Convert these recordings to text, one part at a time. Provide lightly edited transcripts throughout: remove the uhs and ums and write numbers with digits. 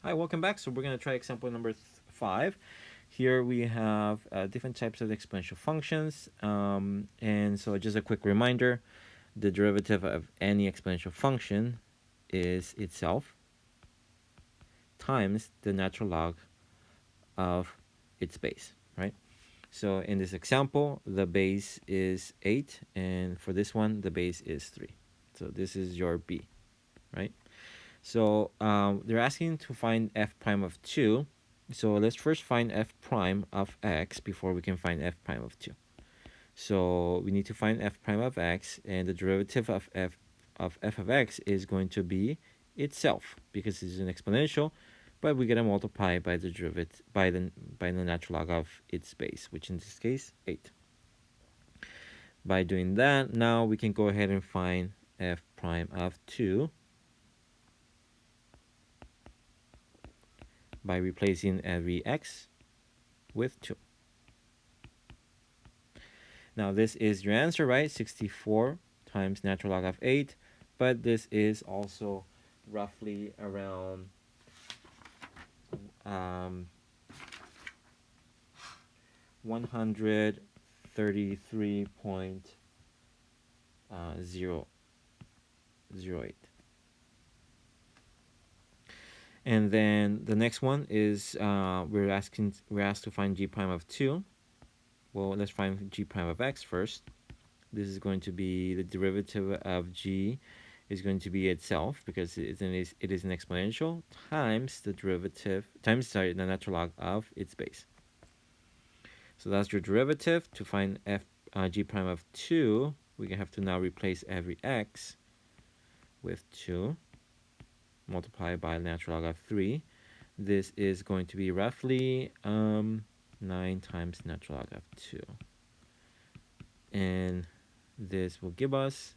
Hi, welcome back. So we're going to try example number 5. Here we have different types of exponential functions. And so just a quick reminder, the derivative of any exponential function is itself times the natural log of its base, right? So in this example, the base is 8, and for this one, the base is 3. So this is your b, right? So they're asking to find f prime of 2. So let's first find f prime of x before we can find f prime of 2. So we need to find f prime of x, and the derivative of f of x is going to be itself because it's an exponential, but we gotta multiply by the derivative by the natural log of its base, which in this case 8. By doing that, now we can go ahead and find f prime of 2 by replacing every x with 2. Now this is your answer, right? 64 times natural log of 8, but this is also roughly around 133.008. And then the next one is we're asked to find g prime of 2. Well, let's find g prime of x first. This is going to be the derivative of g is going to be itself because it is an exponential times the the natural log of its base. So that's your derivative. To find g prime of 2, we have to now replace every x with 2 multiplied by the natural log of 3. This is going to be roughly 9 times natural log of 2. And this will give us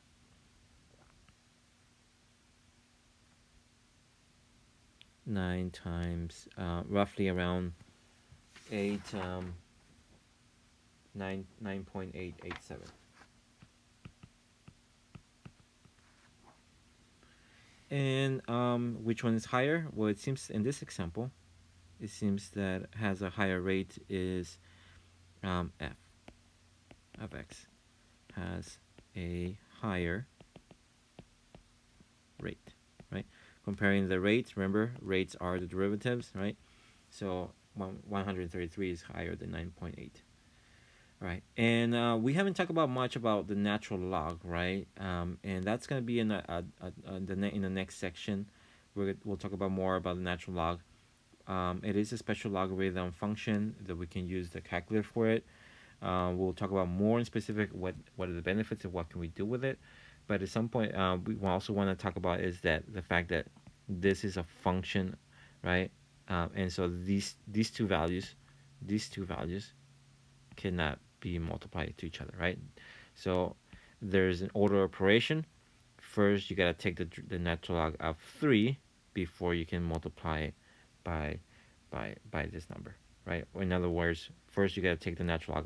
9 times roughly around 9.887. And which one is higher? Well, it seems in this example, it seems that has a higher rate is f of x has a higher rate, right? Comparing the rates, remember, rates are the derivatives, right? So 133 is higher than 9.8. Right, and we haven't talked about much about the natural log, right? And that's going to be in the next section. We'll talk about more about the natural log. It is a special logarithm function that we can use the calculator for it. We'll talk about more in specific what are the benefits and what can we do with it. But at some point, we also want to talk about is that the fact that this is a function, right? And so these two values cannot be multiplied to each other, right? So there's an order operation. First, you gotta take the natural log of 3 before you can multiply it by this number, right? Or in other words, first you gotta take the natural log